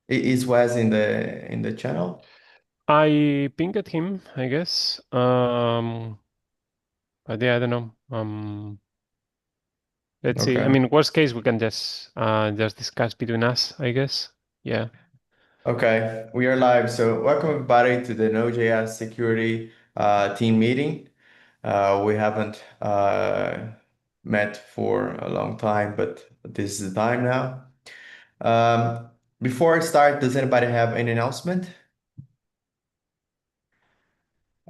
Is Wes in the channel? I pinged him, I guess. But yeah, I don't know. Let's see. I Okay. mean, worst case, we can just discuss between us, I guess. Yeah. Okay, we are live. So welcome everybody to the Node.js security team meeting. We haven't met for a long time, but this is the time now. Um, Before I start, does anybody have any announcement?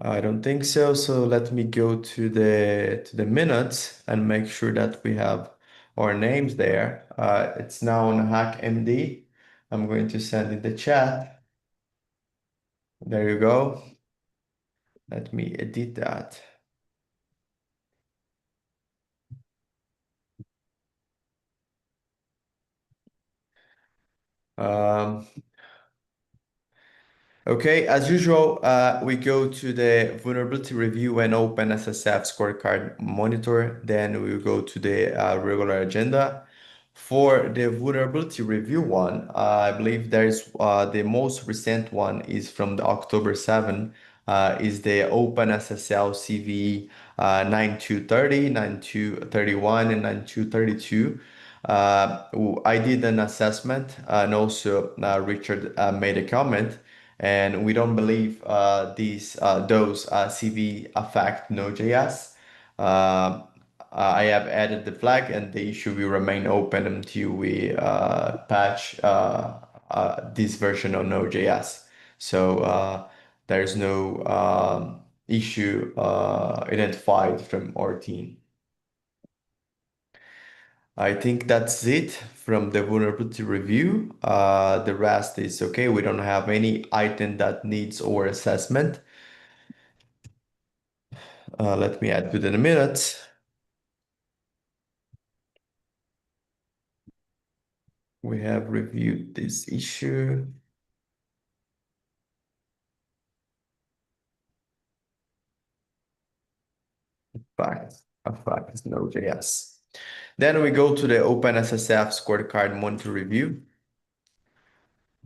I don't think so. So let me go to the minutes and make sure that we have our names there. It's now on HackMD. I'm going to send in the chat. There you go. Let me edit that. Um, Okay, as usual, we go to the vulnerability review and open SSF scorecard monitor. Then we will go to the regular agenda. For the vulnerability review one, I believe there's the most recent one is from the October 7, is the Open SSL CVE 9230, 9231, and 9232. I did an assessment, and also Richard made a comment, and we don't believe those CV affect Node.js. I have added the flag, and the issue will remain open until we patch this version of Node.js. So there is no issue identified from our team. I think that's it from the vulnerability review. The rest is okay. We don't have any item that needs our assessment. Let me add within a minute. We have reviewed this issue. Fact is Node.js. Then we go to the OpenSSF scorecard monitor review.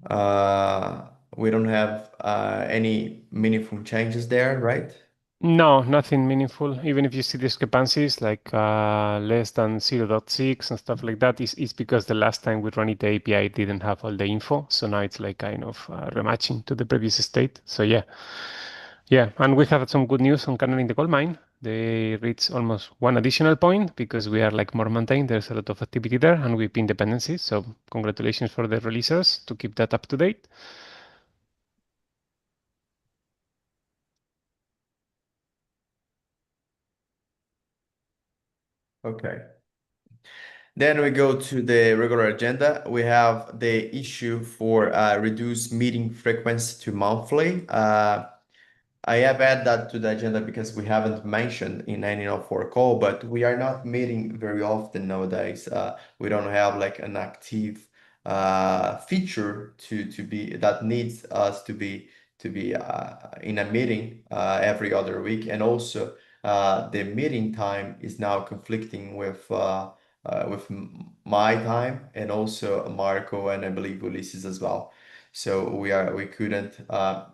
Uh, we don't have any meaningful changes there, right? No, nothing meaningful. Even if you see discrepancies like less than 0.6 and stuff like that, it's because the last time we ran it, the API didn't have all the info. So now it's like kind of rematching to the previous state. So yeah. Yeah. And we have some good news on Canary in the Gold Mine. They reached almost one additional point because we are like more maintained. There's a lot of activity there and we pin dependencies. So congratulations for the releasers to keep that up to date. Okay. Then we go to the regular agenda. We have the issue for reduce meeting frequency to monthly. I have added that to the agenda because we haven't mentioned in any of our call, but we are not meeting very often nowadays. We don't have like an active feature to be that needs us to be in a meeting every other week, and also the meeting time is now conflicting with my time and also Marco and I believe Ulysses as well. So we couldn't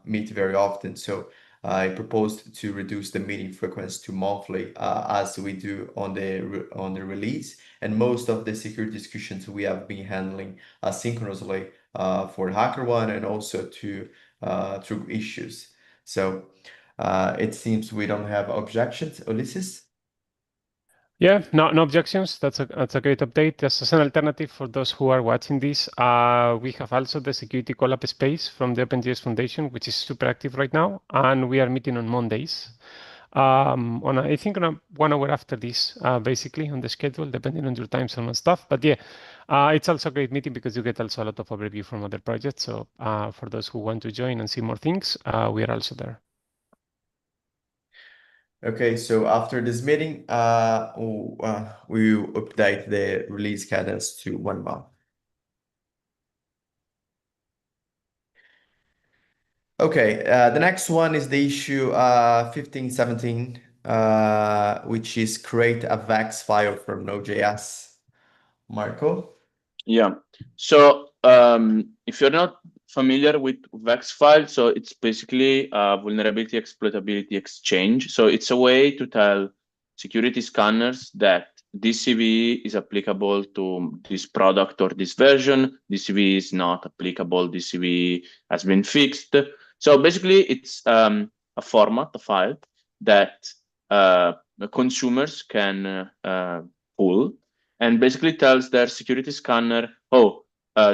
meet very often. So I proposed to reduce the meeting frequency to monthly, as we do on the release. And most of the security discussions we have been handling asynchronously for HackerOne and also to through issues. So it seems we don't have objections, Ulysses. Yeah, no objections. That's a great update. Just as an alternative for those who are watching this, we have also the security collab space from the OpenJS Foundation, which is super active right now, and we are meeting on Mondays. I think on 1 hour after this, basically on the schedule, depending on your time zone and stuff. But yeah, it's also a great meeting because you get also a lot of overview from other projects. So for those who want to join and see more things, we are also there. Okay, so after this meeting, we will update the release cadence to 1 month. Okay, the next one is the issue 1517, which is create a VAX file from Node.js. Marco? Yeah. So if you're not familiar with Vex file, so it's basically a vulnerability exploitability exchange. So it's a way to tell security scanners that this CVE is applicable to this product or this version. This CVE is not applicable. This CVE has been fixed. So basically, it's a format, a file that consumers can pull and basically tells their security scanner, oh,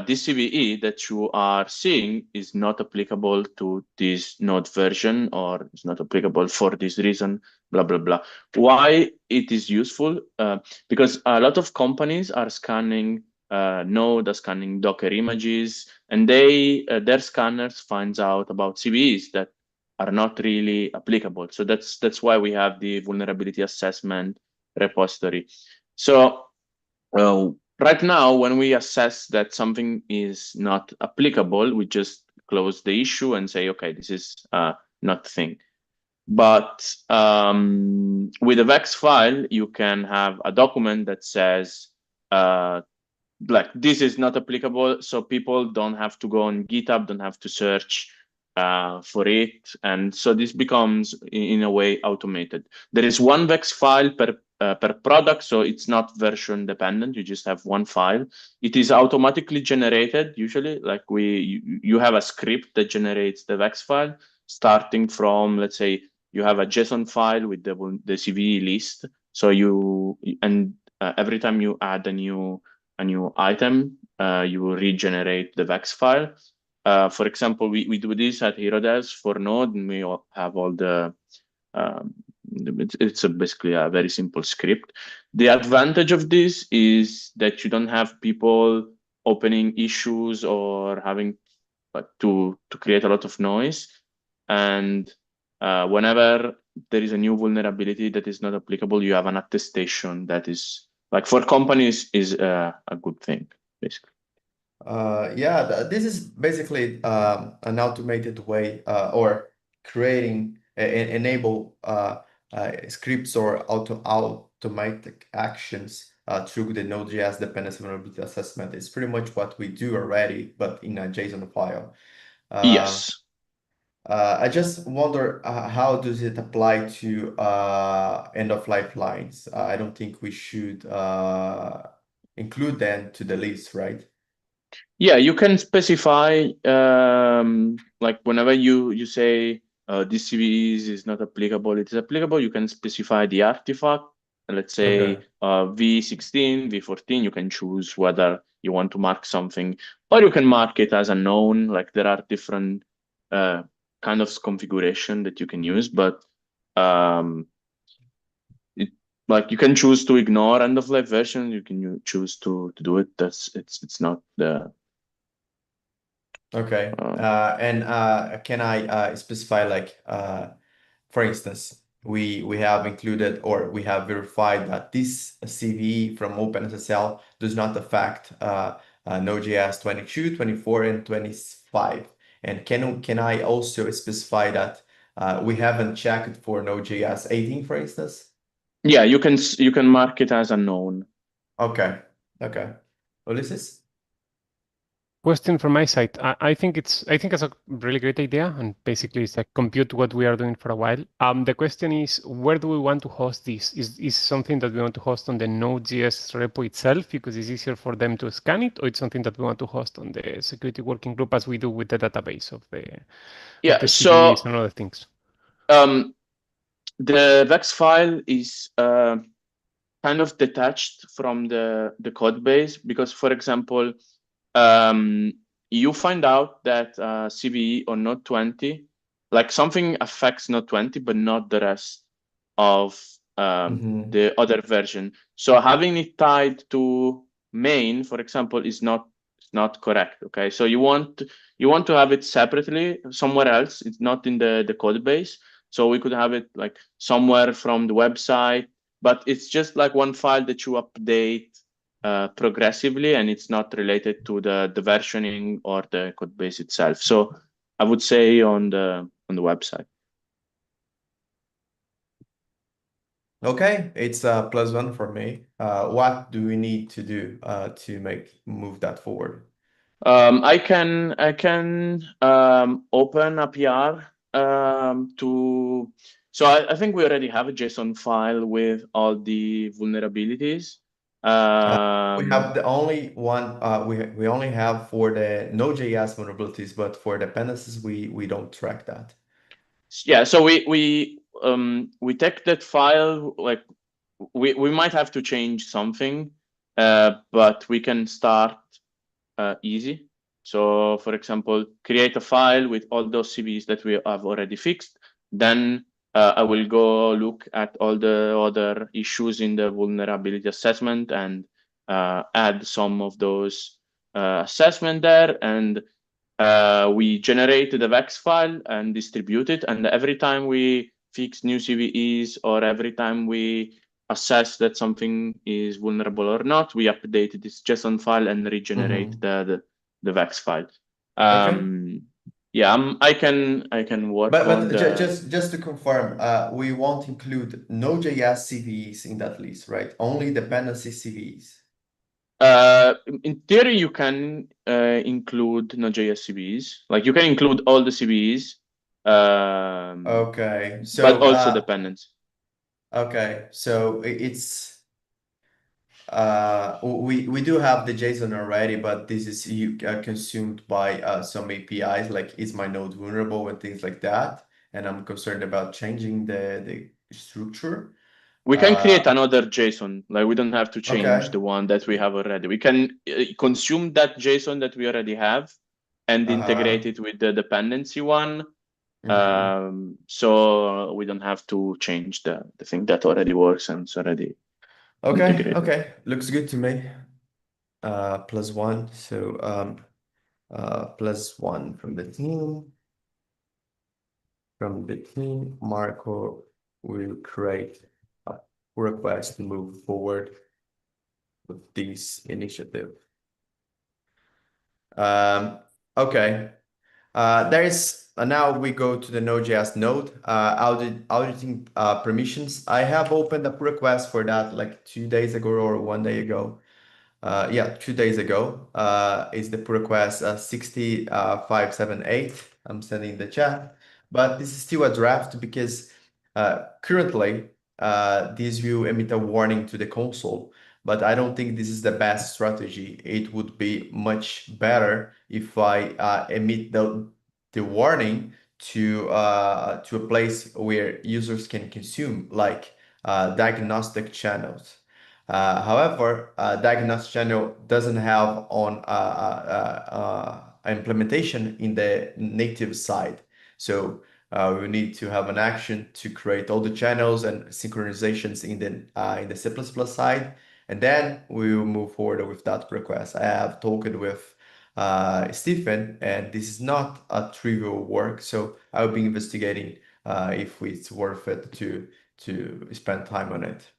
this CVE that you are seeing is not applicable to this node version or is not applicable for this reason, blah, blah, blah. Why it is useful? Because a lot of companies are scanning Node, are scanning Docker images, and their scanners finds out about CVEs that are not really applicable. So that's why we have the vulnerability assessment repository. So right now, when we assess that something is not applicable, we just close the issue and say, okay, this is not a thing. But with a Vex file, you can have a document that says, like, this is not applicable, so people don't have to go on GitHub, don't have to search for it. And so this becomes, in a way, automated. There is one Vex file per product, so it's not version dependent. You just have one file. It is automatically generated, usually, like you have a script that generates the Vex file, starting from, let's say, you have a JSON file with the CVE list. So every time you add a new item, you will regenerate the Vex file. For example, we do this at HeroDev for Node, and we have all the it's basically a very simple script. The advantage of this is that you don't have people opening issues or having to create a lot of noise. And whenever there is a new vulnerability that is not applicable, you have an attestation that is, like, for companies, is a good thing, basically. Yeah, this is basically an automated way or creating enable scripts or automatic actions through the Node.js dependency vulnerability assessment. It's pretty much what we do already, but in a JSON file. Yes. I just wonder how does it apply to end-of-life lines? I don't think we should include them to the list, right? Yeah, you can specify, like, whenever you say this CVE is not applicable, it is applicable, you can specify the artifact. Let's say Okay. V16, V14, you can choose whether you want to mark something, or you can mark it as a known. Like, there are different kind of configuration that you can use, but um, it, like, you can choose to ignore end of life version, you can choose to do it. It's not the Okay. uh, And can I specify like for instance, we have included or we have verified that this CVE from OpenSSL does not affect Node.js 22, 24, and 25. And can I also specify that we haven't checked for Node.js 18, for instance? Yeah, you can mark it as unknown. Okay. Okay. Ulysses? Question from my side. I think it's a really great idea, and basically it's like compute what we are doing for a while. The question is, where do we want to host this? Is something that we want to host on the Node.js repo itself because it's easier for them to scan it, or it's something that we want to host on the security working group as we do with the database of Yeah, the CVEs so and other things? um, the Vex file is kind of detached from the code base because, for example, um, you find out that CVE or Node 20, like, something affects Node 20, but not the rest of Mm-hmm. the other version. So having it tied to main, for example, is not correct. Okay, so you want to have it separately somewhere else. It's not in the code base. So we could have it like somewhere from the website, but it's just like one file that you update progressively, and it's not related to the versioning or the code base itself. So I would say on the website. Okay, it's a +1 for me. What do we need to do to move that forward? I can open a PR to. So I think we already have a JSON file with all the vulnerabilities. We have the only one we only have for the Node.js vulnerabilities, but for dependencies we don't track that. Yeah, so we take that file, like we might have to change something, but we can start easy. So for example, create a file with all those CVs that we have already fixed. Then I will go look at all the other issues in the vulnerability assessment and add some of those assessment there. And we generate the VEX file and distribute it. And every time we fix new CVEs or every time we assess that something is vulnerable or not, we update this JSON file and regenerate the VEX file. Okay. Yeah, I can work But on but the. just to confirm, we won't include Node.js CVEs in that list, right? Only dependency CVEs. In theory, you can include Node.js CVEs. Like you can include all the CVEs, Okay. but So also dependence. okay. So it's we do have the JSON already, but this is consumed by some APIs, like is my node vulnerable and things like that. And I'm concerned about changing the structure. We can create another JSON. Like we don't have to change Okay. the one that we have already. We can consume that JSON that we already have and integrate it with the dependency one. So we don't have to change the thing that already works and it's already integrated. Okay. Looks good to me. +1. So +1 from the team. From the team, Marco will create a request to move forward with this initiative. Okay. There is now we go to the Node.js node auditing permissions. I have opened a pull request for that like 2 days ago or one day ago. Yeah, 2 days ago. Is the pull request 60578. I'm sending the chat, but this is still a draft because currently this will emit a warning to the console. But I don't think this is the best strategy. It would be much better if I emit the warning to a place where users can consume, like diagnostic channels. However, diagnostic channel doesn't have on implementation in the native side. So we need to have an action to create all the channels and synchronizations in the C++ side, and then we will move forward with that request. I have talked with Stephen, and this is not a trivial work, so I'll be investigating if it's worth it to spend time on it.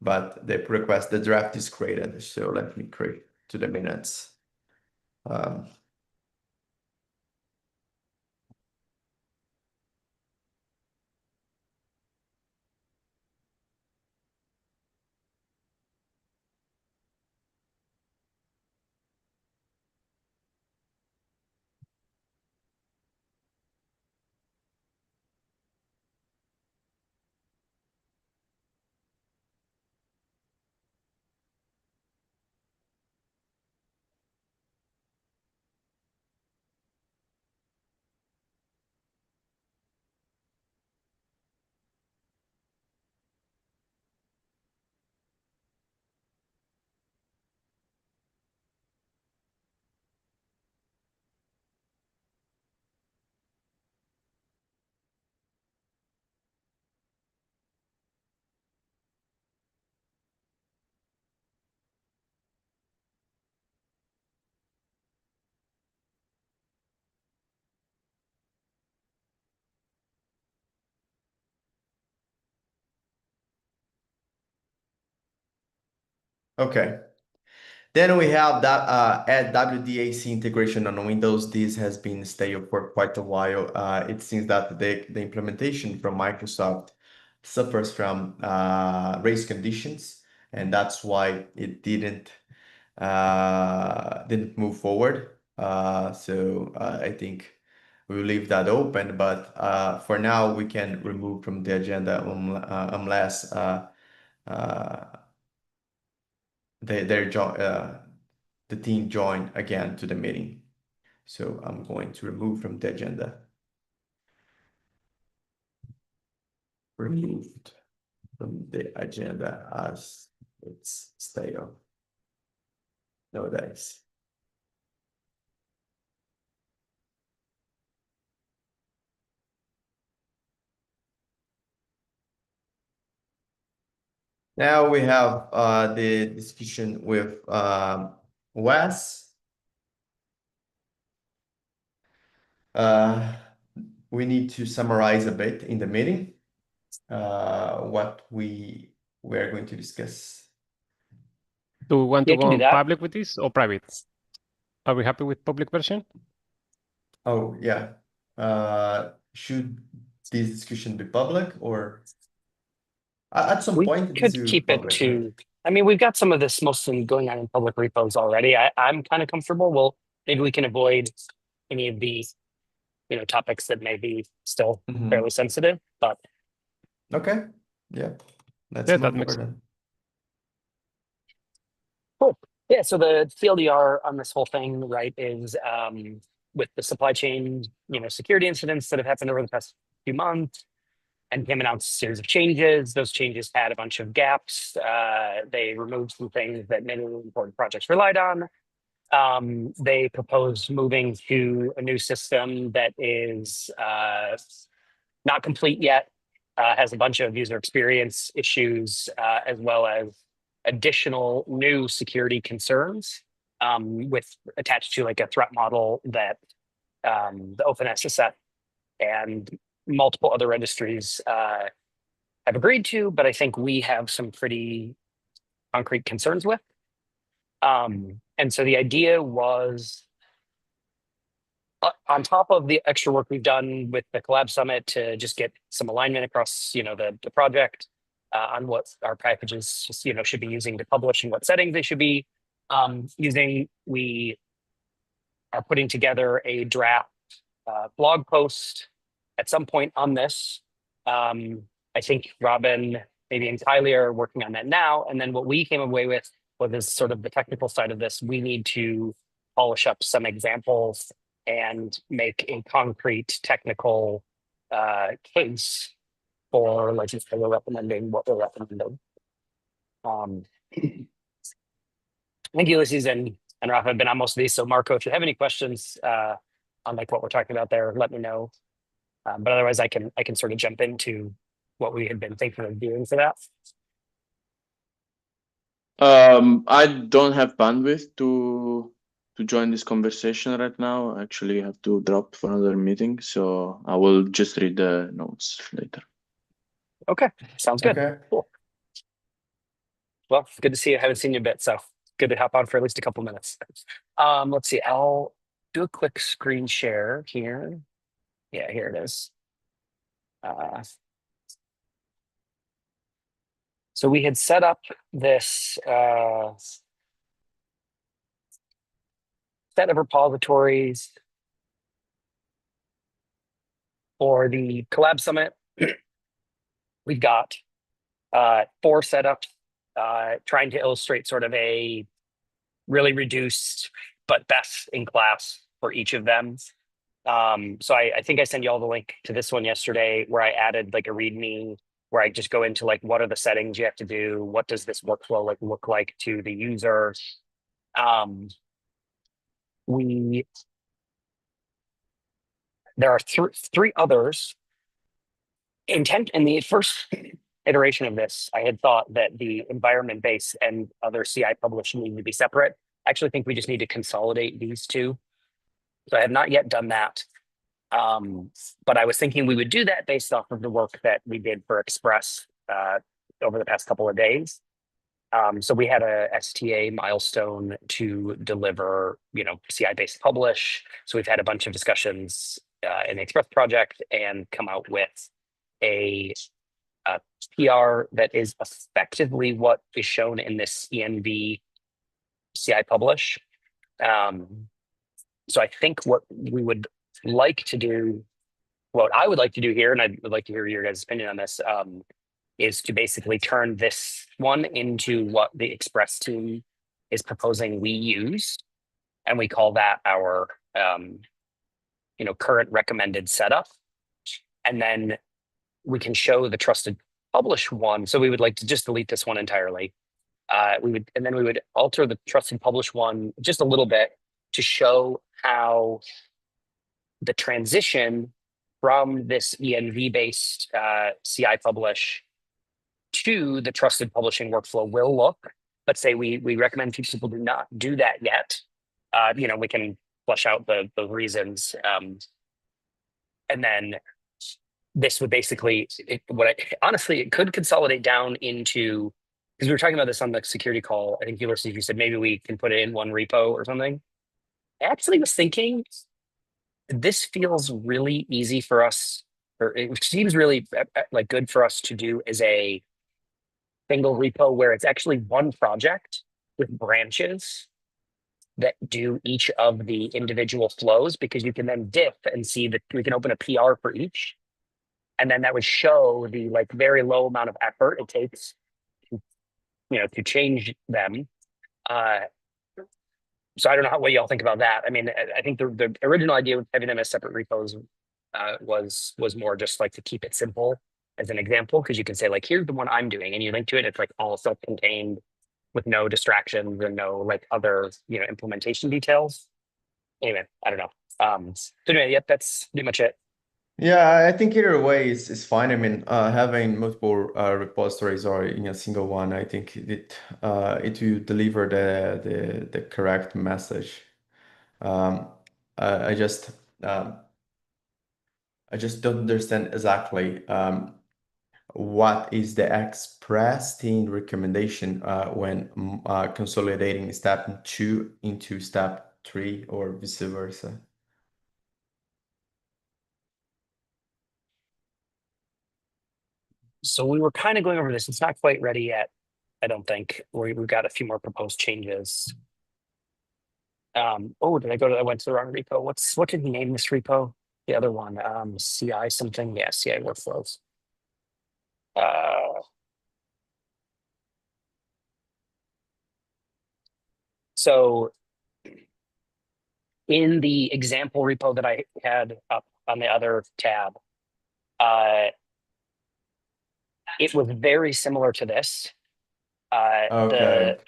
But the request, the draft is created, so let me create to the minutes. Okay. Then we have that add WDAC integration on Windows. This has been stale for quite a while. It seems that the implementation from Microsoft suffers from race conditions, and that's why it didn't didn't move forward. So I think we'll leave that open, but for now we can remove from the agenda unless the team join again to the meeting. So I'm going to remove from the agenda. Removed from the agenda as it's stale. No dice. Now we have the discussion with Wes. We need to summarize a bit in the meeting what we are going to discuss. Do we want Yeah, to I can go do that. public with this or private? Are we happy with public version? Oh, yeah. Should this discussion be public or at some We point it could needs to be keep it public, right? to, I mean, we've got some of this mostly going on in public repos already. I'm kind of comfortable. Well, maybe we can avoid any of these, topics that may be still Mhm. fairly sensitive, but Okay. Yeah. Let's Yeah, move that makes forward then. cool. Yeah, so the TLDR on this whole thing, right, is with the supply chain, security incidents that have happened over the past few months, and NPM announced a series of changes. Those changes had a bunch of gaps. They removed some things that many important projects relied on. They proposed moving to a new system that is not complete yet, has a bunch of user experience issues, as well as additional new security concerns with attached to like a threat model that the OpenSSF and multiple other registries have agreed to, but I think we have some pretty concrete concerns with. And so the idea was, on top of the extra work we've done with the Collab Summit to just get some alignment across, the project on what our packages, should be using to publish and what settings they should be using. We are putting together a draft blog post at some point on this. I think Robin, maybe and Kylie are working on that now. And then what we came away with was sort of the technical side of this. We need to polish up some examples and make a concrete technical case for like if we're recommending what we're recommending. I think Ulysses and Rafa have been on most of these. So Marco, if you have any questions on like what we're talking about there, let me know. But otherwise, I can sort of jump into what we had been thinking of doing for that. I don't have bandwidth to join this conversation right now. I actually have to drop for another meeting, so I will just read the notes later. Okay, sounds good. Okay. Cool. Well, good to see you. I haven't seen you a bit, so good to hop on for at least a couple minutes. Let's see. I'll do a quick screen share here. Yeah, here it is. So we had set up this set of repositories for the Collab Summit. We've got 4 setups trying to illustrate sort of a really reduced but best in class for each of them. So I think I sent you all the link to this one yesterday where I added like a README where I just go into like what are the settings you have to do, what does this workflow like look like to the user. There are 3 others. In the first iteration of this, I had thought that the environment base and other CI publish need to be separate. I actually think we just need to consolidate these 2. So I have not yet done that. But I was thinking we would do that based off of the work that we did for Express over the past couple of days. So we had a STA milestone to deliver, CI-based publish. So we've had a bunch of discussions in the Express project and come out with a PR that is effectively what is shown in this ENV CI publish. So I think what we would like to do, what I would like to do here, and I would like to hear your guys' opinion on this, is to basically turn this one into what the Express team is proposing we use, and we call that our current recommended setup. And then we can show the trusted publish one. So we would like to just delete this one entirely. We would alter the trusted publish one just a little bit to show how the transition from this env based CI publish to the trusted publishing workflow will look. Let's say we recommend people do not do that yet. We can flesh out the reasons, and then this would basically honestly it could consolidate down into, because we were talking about this on the security call. I think Ulysses, you said maybe we can put it in one repo or something. I actually was thinking this feels really easy for us, or it seems really like good for us to do as a single repo where it's actually one project with branches that do each of the individual flows, because you can then diff and see that we can open a PR for each. And then that would show the very low amount of effort it takes to change them. So I don't know what y'all think about that. I mean, I think the original idea with having them as separate repos was more just to keep it simple as an example, because you can say here's the one I'm doing, and you link to it. It's all self-contained with no distractions and no other implementation details. Anyway, I don't know. So anyway, yep, that's pretty much it. Yeah, I think either way is fine. I mean, having multiple repositories or in a single one, I think it will deliver the correct message. I just don't understand exactly what is the Express team recommendation when consolidating step 2 into step 3 or vice versa. So we were kind of going over this. It's not quite ready yet, I don't think. We've got a few more proposed changes. I went to the wrong repo. What did we name this repo? The other one, CI something. Yeah, CI workflows. So in the example repo that I had up on the other tab, it was very similar to this. Okay.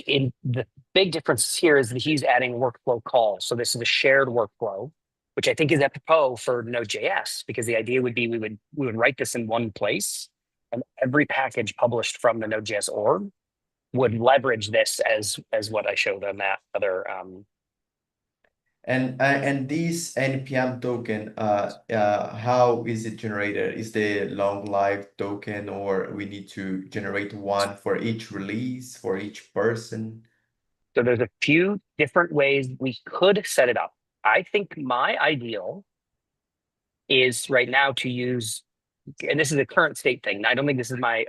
In the big difference here is that he's adding workflow calls. So this is a shared workflow, which I think is apropos for Node.js, because the idea would be we would write this in one place, and every package published from the Node.js org would leverage this as what I showed on that other. And this npm token, how is it generated? Is the long live token, or we need to generate one for each release, for each person? So there's a few different ways we could set it up. I think my ideal is right now to use, and this is a current state thing. I don't think this is I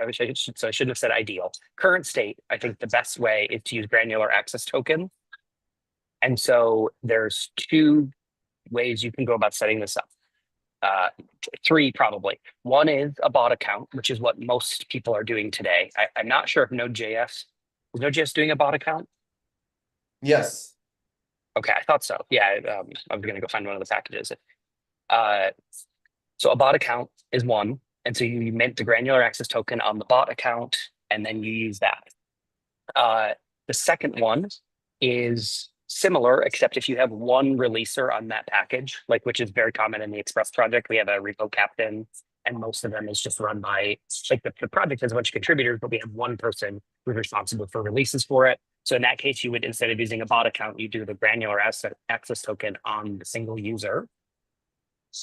shouldn't have said ideal. Current state, I think the best way is to use granular access token. And so there's two ways you can go about setting this up. Three probably. One is a bot account, which is what most people are doing today. I'm not sure if Node.js is doing a bot account. Yes. Okay, I thought so. Yeah, I was going to go find one of the packages. So a bot account is one, and so you mint the granular access token on the bot account, and then you use that. The second one is similar, except if you have one releaser on that package, which is very common in the Express project. We have a repo captain, and most of them is just run by the project has a bunch of contributors, but we have one person who's responsible for releases for it. So in that case, you would, instead of using a bot account, you do the granular access token on the single user.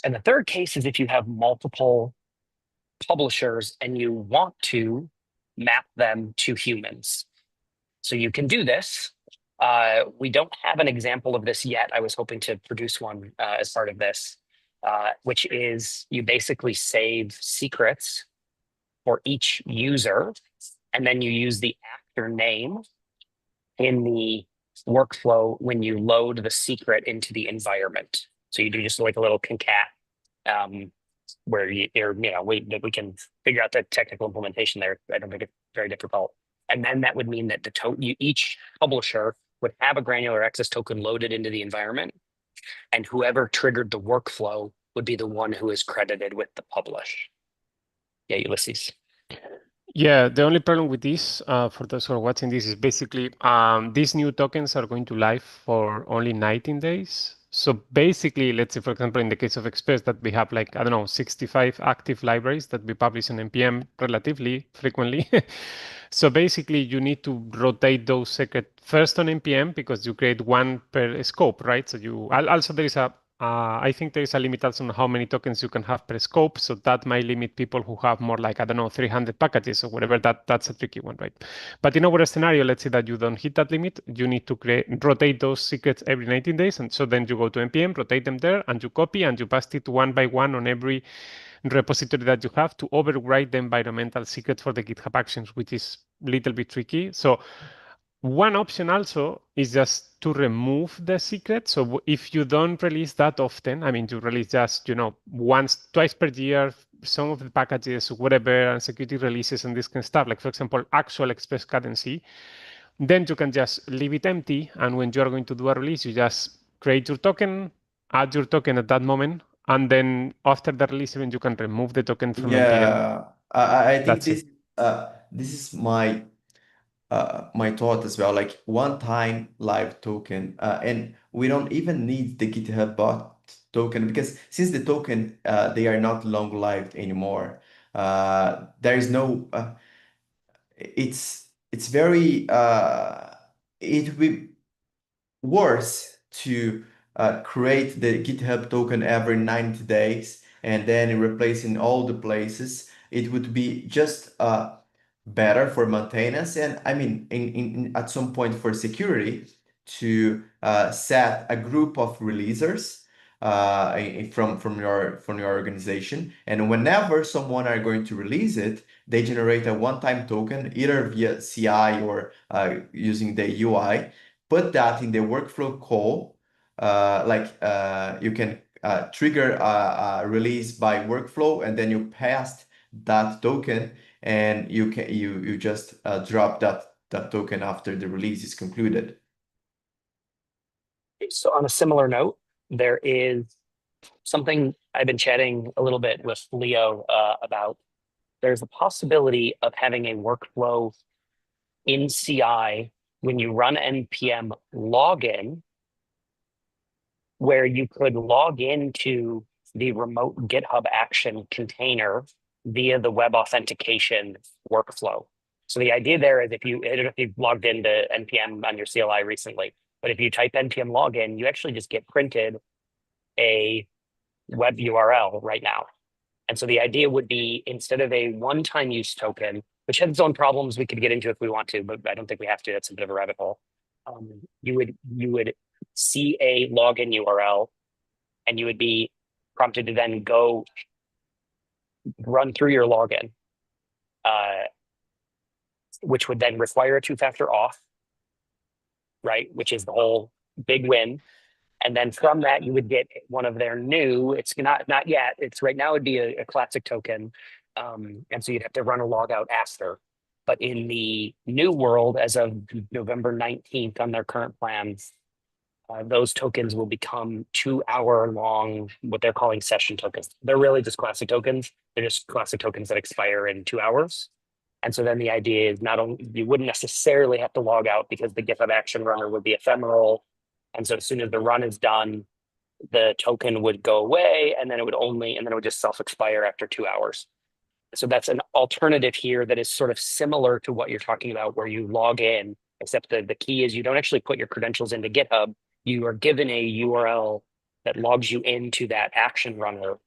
And the third case is if you have multiple publishers and you want to map them to humans. So you can do this. We don't have an example of this yet. I was hoping to produce one as part of this, which is you basically save secrets for each user, and then you use the actor name in the workflow when you load the secret into the environment. So you do just like a little concat where we can figure out the technical implementation there. I don't think it's very difficult. And then that would mean that each publisher would have a granular access token loaded into the environment, and whoever triggered the workflow would be the one who is credited with the publish. Yeah, Ulysses. Yeah, the only problem with this, for those who are watching this, is basically these new tokens are going to live for only 19 days. So basically, let's say, for example, in the case of Express, that we have like, I don't know, 65 active libraries that we publish on NPM relatively frequently. So basically, you need to rotate those secret first on NPM because you create one per scope, right? So also there is I think there is a limit also on how many tokens you can have per scope. So that might limit people who have more like, I don't know, 300 packages or whatever. That's a tricky one, right? But in our scenario, let's say that you don't hit that limit, you need to rotate those secrets every 19 days. And so then you go to NPM, rotate them there, and you copy and you paste it one by one on every repository that you have to overwrite the environmental secret for the GitHub Actions, which is a little bit tricky. So one option also is just to remove the secret. So if you don't release that often, I mean, you release just, twice per year, some of the packages, whatever, and security releases and this kind of stuff, like, for example, actual Express cadency, then you can just leave it empty. And when you're going to do a release, you just create your token, add your token at that moment, and then after the release event, you can remove the token from NPM. Yeah, I think That's it. this is my my thought as well. Like one time live token, and we don't even need the GitHub bot token because since the token they are not long lived anymore. There is no. It's very it would be worse to create the GitHub token every 90 days and then replacing all the places. It would be just better for maintenance and I mean at some point for security to set a group of releasers from your organization, and whenever someone are going to release it, they generate a one-time token either via CI or using the UI. Put that in the workflow call, you can trigger a release by workflow, and then you pass that token, and you just drop that token after the release is concluded. So on a similar note, there is something I've been chatting a little bit with Leo about. There's a possibility of having a workflow in CI when you run npm login, where you could log into the remote GitHub action container via the web authentication workflow. So the idea there is I don't know if you've logged into npm on your CLI recently, but if you type npm login, you actually just get printed a web URL right now. And so the idea would be, instead of a one-time use token, which has its own problems we could get into if we want to, but I don't think we have to. That's a bit of a rabbit hole. You would see a login URL, and you would be prompted to then go run through your login, which would then require a two-factor auth, right? Which is the whole big win. And then from that, you would get one of their new, it's not yet, it's right now it'd be a classic token. And so you'd have to run a logout after. But in the new world, as of November 19th on their current plans, those tokens will become 2-hour-long, what they're calling session tokens. They're really just classic tokens. They're just classic tokens that expire in 2 hours. And so then the idea is not only, you wouldn't necessarily have to log out because the GitHub action runner would be ephemeral. And so as soon as the run is done, the token would go away, and then it would just self-expire after 2 hours. So that's an alternative here that is sort of similar to what you're talking about, where you log in, except the key is you don't actually put your credentials into GitHub. You are given a URL that logs you into that action runner.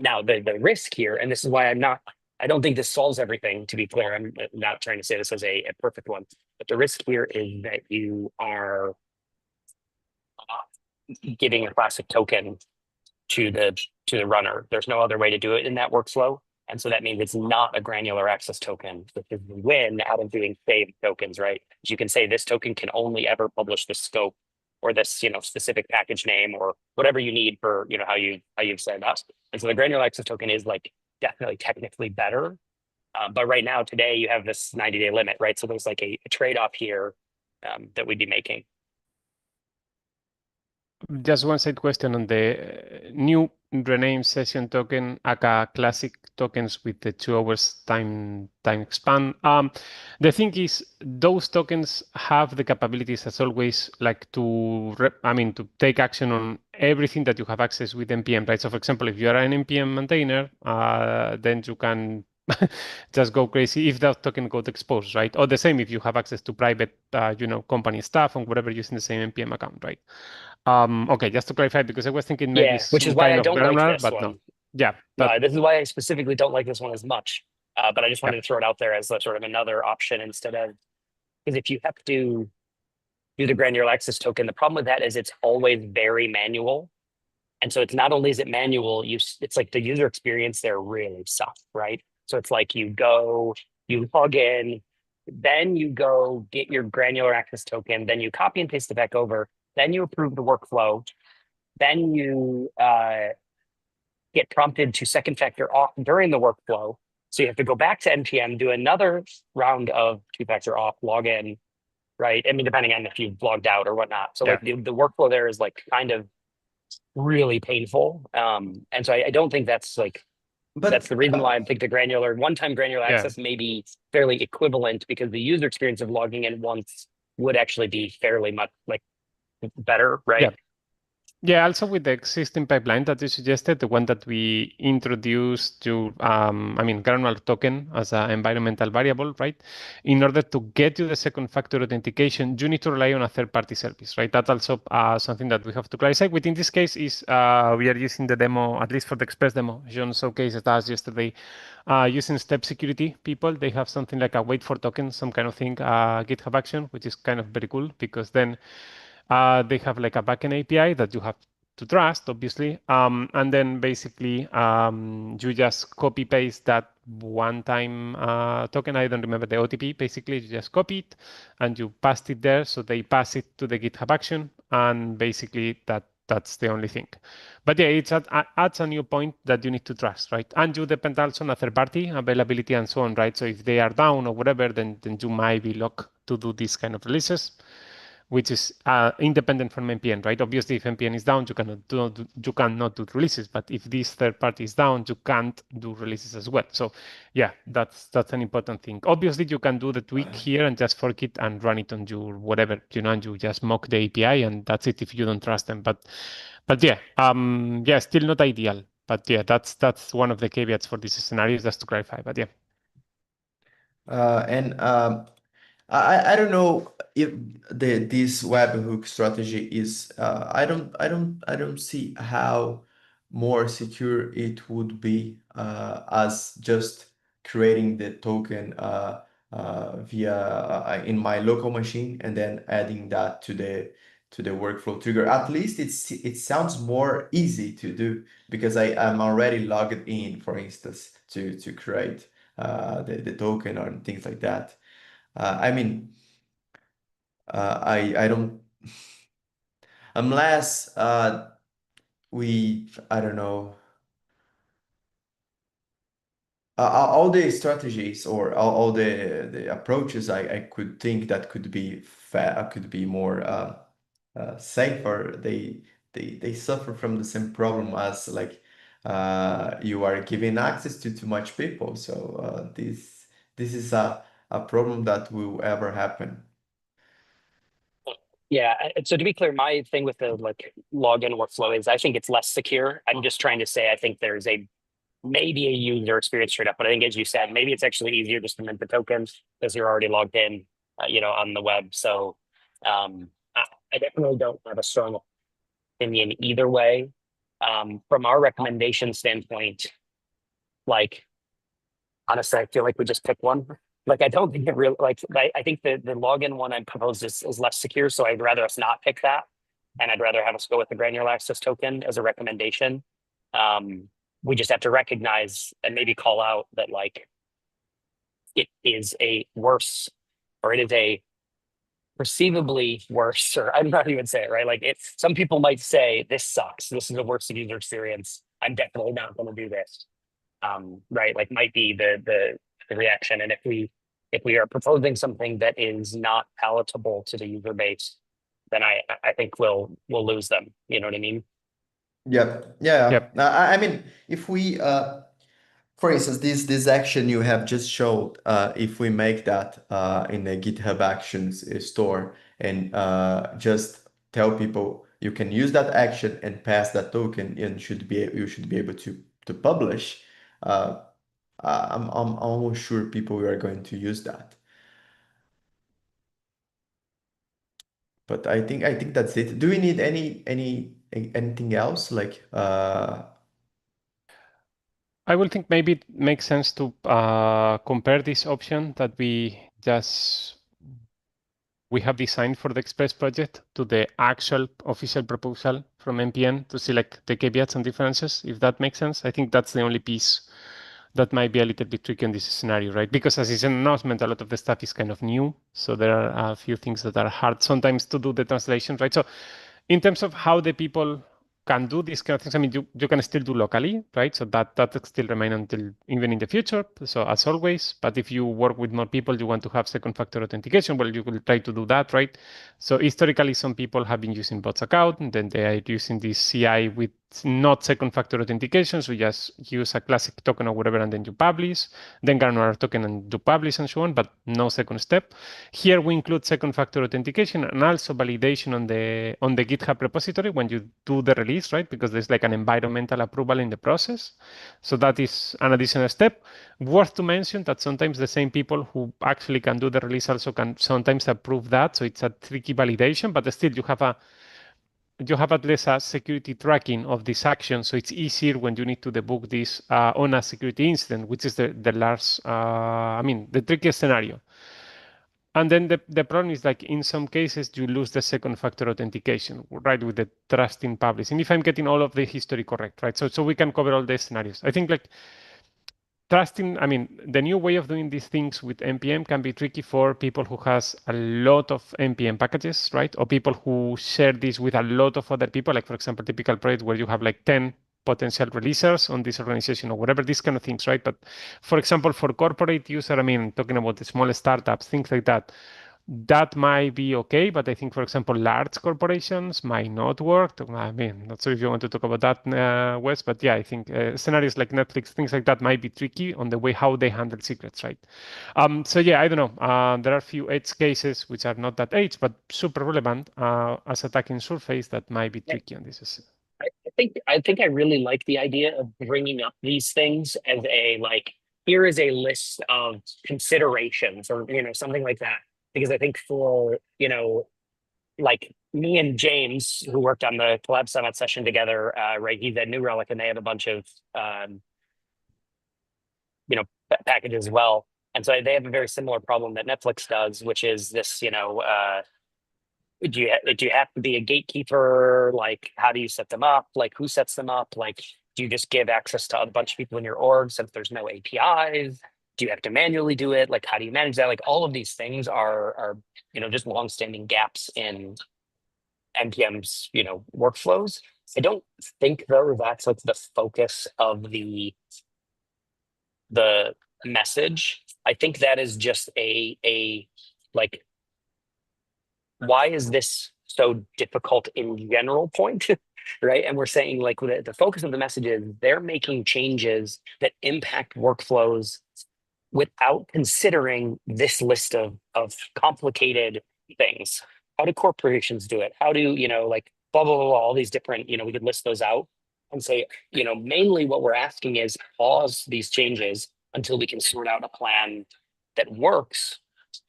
Now, the risk here, and this is why I don't think this solves everything, to be clear. I'm not trying to say this as a perfect one, but the risk here is that you are giving a classic token to the runner. There's no other way to do it in that workflow. And so that means it's not a granular access token, which is the win out of doing saved tokens, right? You can say this token can only ever publish the scope or this, specific package name or whatever you need for, how you've set it up. And so the granular access token is like definitely technically better. But right now, today, you have this 90-day limit, right? So there's like a trade-off here that we'd be making. Just one side question on the new rename session token, aka classic tokens with the 2 hours time span. The thing is, those tokens have the capabilities as always, like to take action on everything that you have access with npm, right? So for example, if you are an npm maintainer, then you can just go crazy if that token got exposed, right? Or the same if you have access to private, company stuff and whatever using the same npm account, right? Okay, just to clarify, because I was thinking maybe which is some why kind I of don't like granular, this but one. no. Yeah, No, this is why I specifically don't like this one as much. But I just wanted to throw it out there as sort of another option instead of, because if you have to do the granular access token, the problem with that is it's always very manual. And so it's not only is it manual, it's like the user experience there really sucks, right? So it's like you log in, then you go get your granular access token, then you copy and paste it back over, then you approve the workflow, then you get prompted to second factor auth during the workflow. So you have to go back to NPM, do another round of two-factor auth, log in, right? I mean, depending on if you've logged out or whatnot. So like the workflow there is like kind of really painful. And so I don't think that's like, that's the reason why I think the one-time granular access may be fairly equivalent, because the user experience of logging in once would actually be fairly much like better, right? Yeah, also with the existing pipeline that you suggested, the one that we introduced to, granular token as an environmental variable, right? In order to get you the second factor authentication, you need to rely on a third-party service, right? That's also something that we have to clarify. Within this case is we are using the demo, at least for the Express demo. John showcased us yesterday using step security people. They have something like a wait for token, some kind of thing, GitHub action, which is kind of very cool, because then they have like a backend API that you have to trust, obviously. And then basically you just copy paste that one-time token. I don't remember the OTP. Basically, you just copy it and you paste it there. So they pass it to the GitHub action. And basically that's the only thing. But yeah, it adds a new point that you need to trust, right? And you depend also on a third party availability and so on, right? So if they are down or whatever, then you might be locked to do these kind of releases, which is independent from npm, right? Obviously, if npm is down, you cannot do releases. But if this third party is down, you can't do releases as well. So yeah, that's an important thing. Obviously, you can do the tweak here and just fork it and run it on your whatever, and you just mock the API, and that's it if you don't trust them. But yeah, still not ideal. But yeah, that's one of the caveats for these scenarios, just to clarify. But yeah. I don't know if this webhook strategy is I don't see how more secure it would be as just creating the token via in my local machine and then adding that to the workflow trigger. At least it sounds more easy to do because I'm already logged in, for instance, to create the token or things like that. I mean, I don't unless I don't know, all the strategies or all the approaches I could think that could be more safer. They suffer from the same problem as like you are giving access to too much people. So this is a problem that will ever happen. Yeah. So to be clear, my thing with the like login workflow is I think it's less secure. I'm just trying to say I think there's maybe a user experience trade up, but I think as you said, maybe it's actually easier just to mint the tokens because you're already logged in, on the web. So I definitely don't have a strong opinion either way. From our recommendation standpoint, like honestly, I feel like we just pick one. Like I don't think it really I think the login one I proposed is less secure, so I'd rather us not pick that, and I'd rather have us go with the granular access token as a recommendation. we just have to recognize and maybe call out that like it is a worse, or it is a perceivably worse, or I'm not even say it right. Like some people might say this sucks. This is the worst user experience. I'm definitely not going to do this. Right? Like might be the reaction. And if we are proposing something that is not palatable to the user base, then I think we'll lose them. You know what I mean? Yep. Yeah. Yep. I mean, if we, for instance, this action you have just showed, if we make that in the GitHub Actions store and just tell people you can use that action and pass that token and you should be able to publish. I'm almost sure people are going to use that. But I think that's it. Do we need anything else? Like I will think maybe it makes sense to compare this option that we have designed for the Express project to the actual official proposal from NPM to see like the caveats and differences, if that makes sense. I think that's the only piece that might be a little bit tricky in this scenario, right? Because as it's an announcement, a lot of the stuff is kind of new. So there are a few things that are hard sometimes to do the translation, right? So in terms of how the people can do these kind of things, I mean, you can still do locally, right? So that still remain until even in the future. So as always, but if you work with more people, you want to have second factor authentication, well, you will try to do that, right? So historically, some people have been using bots account, and then they are using this CI with not second factor authentication. So just use a classic token or whatever, and then you publish, then get another token and do publish and so on, but no second step. Here we include second factor authentication and also validation on the GitHub repository when you do the release, right? Because there's like an environmental approval in the process. So that is an additional step. Worth to mention that sometimes the same people who actually can do the release also can sometimes approve that. So it's a tricky validation, but still you have at least a security tracking of this action, so it's easier when you need to debug this on a security incident, which is the large, the trickiest scenario. And then the problem is like in some cases you lose the second factor authentication, right, with the trust in publishing. If I'm getting all of the history correct, right? So we can cover all the scenarios. I think like the new way of doing these things with NPM can be tricky for people who has a lot of NPM packages, right? Or people who share this with a lot of other people, like for example, typical project where you have like 10 potential releasers on this organization or whatever, these kind of things, right? But for example, for corporate user, talking about the small startups, things like that, that might be okay, but I think, for example, large corporations might not work. Not sure if you want to talk about that, Wes, but yeah, I think scenarios like Netflix, things like that might be tricky on the way how they handle secrets, right? So yeah, I don't know. There are a few edge cases which are not that edge, but super relevant as attacking surface that might be tricky on this. I think I really like the idea of bringing up these things as a like, here is a list of considerations or something like that. Because I think for like me and James, who worked on the Collab Summit session together, right? He's at New Relic, and they have a bunch of packages as well. And so they have a very similar problem that Netflix does, which is this, do you have to be a gatekeeper? Like, how do you set them up? Like, who sets them up? Like, do you just give access to a bunch of people in your org since there's no APIs? Do you have to manually do it? Like, how do you manage that? Like, all of these things are just longstanding gaps in NPM's workflows. I don't think though that's like the focus of the message. I think that is just a like, why is this so difficult in general point, right? And we're saying like the focus of the message is they're making changes that impact workflows without considering this list of complicated things. How do corporations do it? How do, like blah, blah, blah, blah, all these different, we could list those out and say, mainly what we're asking is pause these changes until we can sort out a plan that works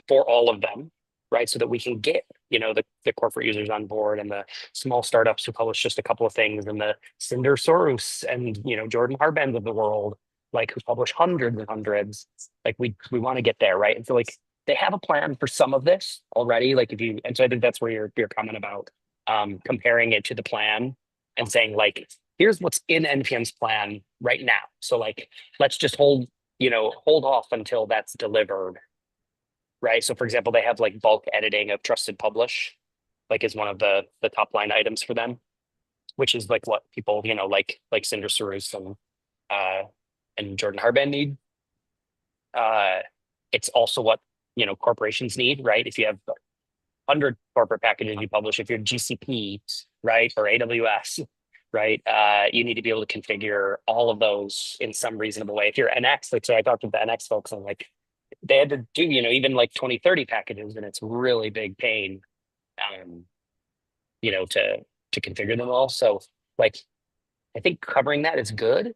for all of them, right? So that we can get, the corporate users on board and the small startups who publish just a couple of things and the Cinder Soros and, Jordan Harbens of the world, like who publish hundreds and hundreds. Like we want to get there, right? And so like they have a plan for some of this already. Like and so I think that's where your comment about comparing it to the plan and saying like here's what's in NPM's plan right now. So like, let's just hold off until that's delivered, right? So for example, they have like bulk editing of trusted publish, like is one of the top line items for them, which is like what people, like Cinder Sarus and Jordan Harband need. It's also what, corporations need, right? If you have 100 corporate packages you publish, if you're GCP, right, or AWS, right, you need to be able to configure all of those in some reasonable way. If you're NX, like, so I talked to the NX folks, and like, they had to do, even like 20, 30 packages, and it's really big pain, to configure them all. So like, I think covering that is good,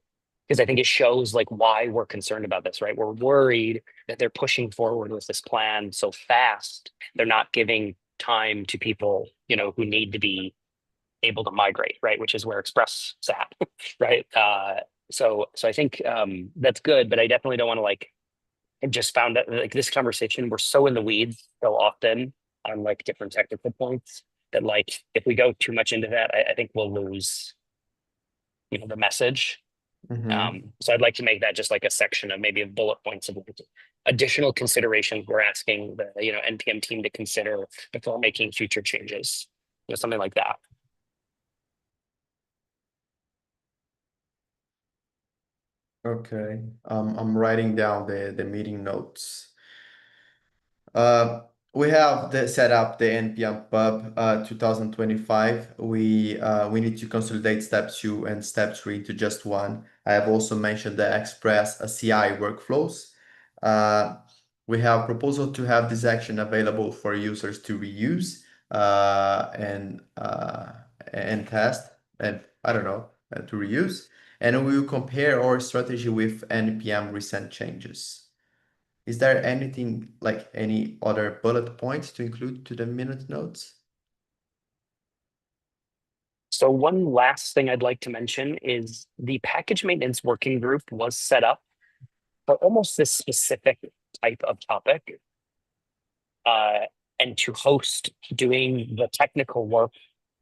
because I think it shows like why we're concerned about this, right? We're worried that they're pushing forward with this plan so fast. They're not giving time to people, who need to be able to migrate, right? Which is where Express sat, right? So I think that's good, but I definitely don't want to like, I just found that like this conversation, we're so in the weeds so often on like different technical points that like, if we go too much into that, I think we'll lose, the message. So I'd like to make that just like a section of maybe bullet points of additional considerations we're asking the NPM team to consider before making future changes, something like that. Okay, I'm writing down the meeting notes. We have set up the NPM pub 2025. We need to consolidate step 2 and step 3 into just one. I have also mentioned the Express CI workflows. We have proposal to have this action available for users to reuse and test, and I don't know, to reuse. And we will compare our strategy with NPM recent changes. Is there anything like any other bullet points to include to the minute notes? So one last thing I'd like to mention is the package maintenance working group was set up for almost this specific type of topic, and to host doing the technical work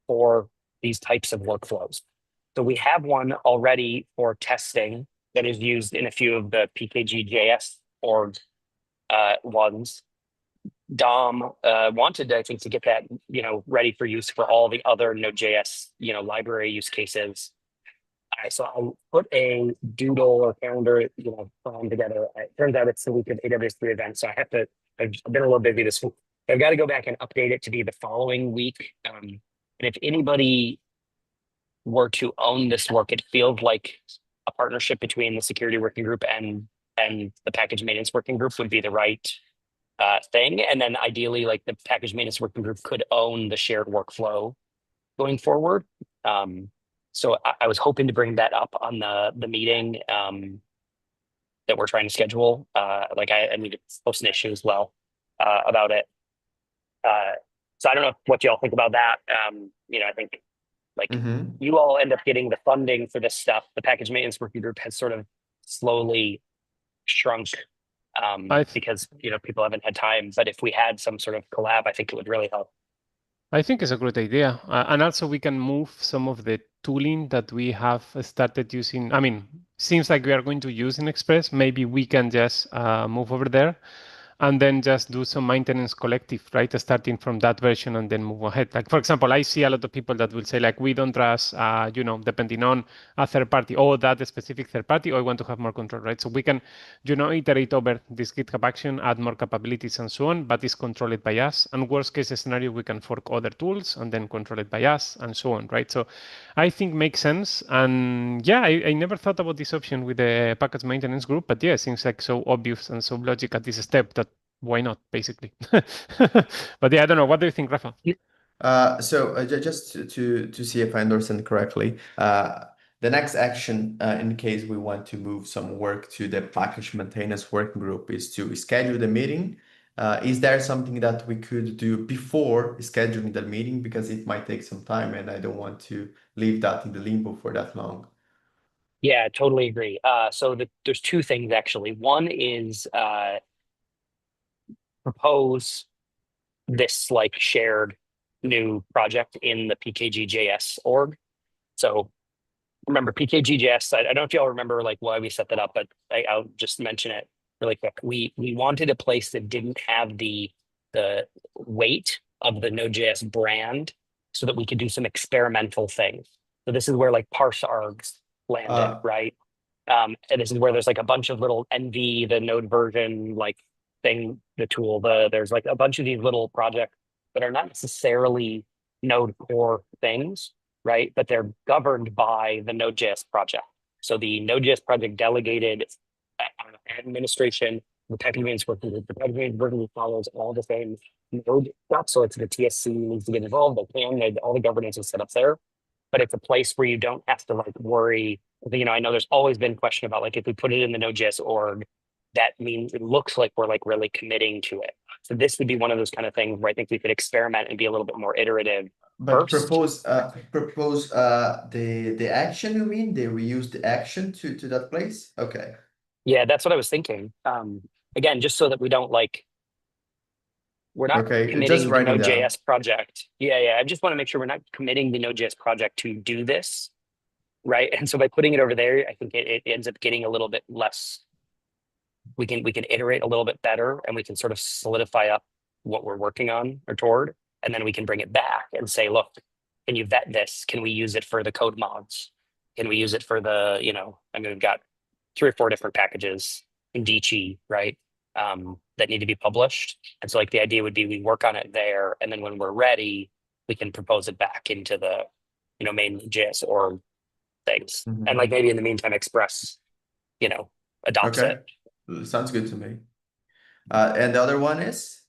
for these types of workflows. So we have one already for testing that is used in a few of the PKG.js org ones. Dom wanted, I think, to get that ready for use for all the other Node.js library use cases. So I'll put a doodle or calendar plan together. It turns out it's the week of AWS3 event, so I've been a little busy this week. I've got to go back and update it to be the following week. And if anybody were to own this work, it feels like a partnership between the security working group and the package maintenance working group would be the right thing. And then ideally, like the package maintenance working group could own the shared workflow going forward. So I was hoping to bring that up on the meeting that we're trying to schedule. Like I need to post an issue as well about it. So I don't know what y'all think about that. I think like you all end up getting the funding for this stuff. The package maintenance working group has sort of slowly shrunk because people haven't had time. But if we had some sort of collab, I think it would really help. I think it's a great idea. And also we can move some of the tooling that we have started using. I mean, seems like we are going to use in Express. Maybe we can just move over there and then just do some maintenance collective, right? Starting from that version and then move ahead. Like, for example, I see a lot of people that will say like, we don't trust, depending on a third party or that specific third party, or I want to have more control, right? So we can, iterate over this GitHub action, add more capabilities and so on, but it's controlled by us. And worst case scenario, we can fork other tools and then control it by us and so on, right? So I think makes sense. And yeah, I never thought about this option with the package maintenance group, but yeah, it seems like so obvious and so logic at this step that why not, basically? But yeah, I don't know. What do you think, Rafa? So just to see if I understand correctly, the next action, in case we want to move some work to the package maintenance working group, is to schedule the meeting. Is there something that we could do before scheduling the meeting? Because it might take some time and I don't want to leave that in the limbo for that long. Yeah, totally agree. So there's two things actually. One is propose this like shared new project in the PKG.js org. So remember PKGJS. I don't know if y'all remember like why we set that up, but I'll just mention it really quick. We wanted a place that didn't have the weight of the Node.js brand, so that we could do some experimental things. So this is where like parse args landed, Uh, right? And this is where there's like a bunch of little NV, the node version like thing, the tool. There's like a bunch of these little projects that are not necessarily node core things, right? But they're governed by the Node.js project. So the Node.js project delegated administration. The package management working group. The package management working group follows all the same node stuff. So it's the TSC needs to get involved. All the governance is set up there. But it's a place where you don't have to like worry. I know there's always been question about like if we put it in the Node.js org, that means it looks like we're like really committing to it. So this would be one of those kind of things where I think we could experiment and be a little bit more iterative. but First. propose the action, you mean? They reuse the action to that place? Okay. Yeah, that's what I was thinking. Again, just so that we don't like, we're not Okay, just committing the writing down. Node.js project. Yeah. I just want to make sure we're not committing the Node.js project to do this, right? And so by putting it over there, I think it ends up getting a little bit less. We can iterate a little bit better, and we can sort of solidify up what we're working on or toward, and then we can bring it back and say, look, can you vet this? Can we use it for the code mods? Can we use it for the, I mean, we've got 3 or 4 different packages in DCI, right? That need to be published. And so like the idea would be we work on it there, and then when we're ready, we can propose it back into the, main JS or things. And like maybe in the meantime, Express, adopts Okay. it. Sounds good to me. And the other one is?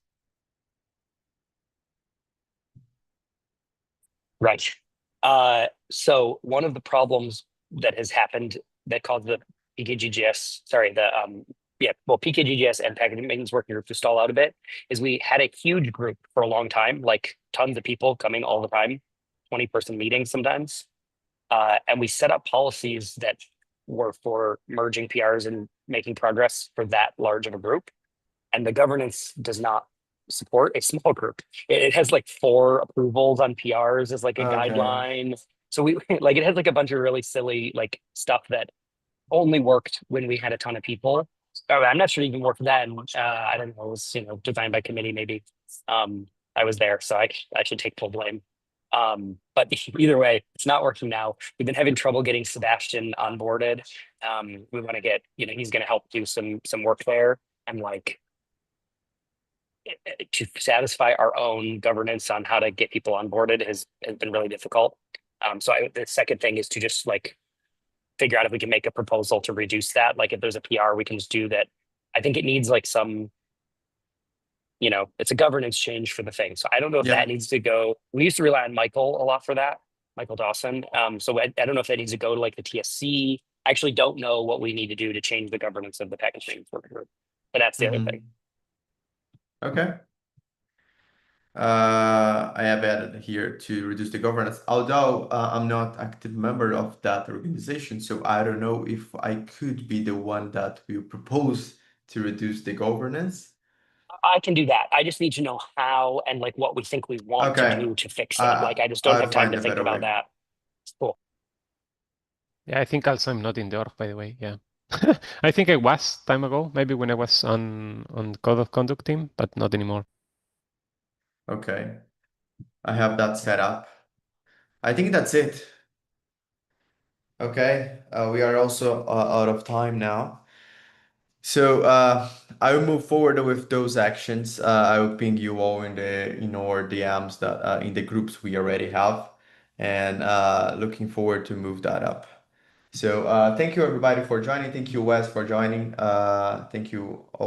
Right. So one of the problems that has happened that caused the PKGJS and packaging maintenance working group to stall out a bit is we had a huge group for a long time, like tons of people coming all the time, 20-person meetings sometimes. And we set up policies that were for merging PRs and making progress for that large of a group. And the governance does not support a small group. It has like 4 approvals on PRs as like a guideline. So we like it has like a bunch of really silly like stuff that only worked when we had a ton of people. I'm not sure it even worked then. I don't know. It was designed by committee maybe. I was there, so I should take full blame. But either way, it's not working now. We've been having trouble getting Sebastian onboarded. We want to get he's going to help do some work there, and like to satisfy our own governance on how to get people onboarded has been really difficult. So the second thing is to just like figure out if we can make a proposal to reduce that. Like if there's a PR, we can just do that. I think it needs like some, it's a governance change for the thing. So I don't know if that needs to go. We used to rely on Michael a lot for that, Michael Dawson. So I don't know if that needs to go to like the TSC. I actually don't know what we need to do to change the governance of the packaging working group, but that's the other thing. Okay. I have added here to reduce the governance, although I'm not active member of that organization, so I don't know if I could be the one that will propose to reduce the governance. I can do that. I just need to know how and like what we think we want to do to fix it. Like I just don't have time to think about that. Cool. Yeah, I think also I'm not in the org, by the way. Yeah. I think I was time ago, maybe when I was on Code of Conduct team, but not anymore. Okay. I have that set up. I think that's it. Okay. We are also out of time now. So I will move forward with those actions. I will ping you all in our DMs that in the groups we already have, and looking forward to move that up. So thank you everybody for joining. Thank you Wes for joining. Thank you all.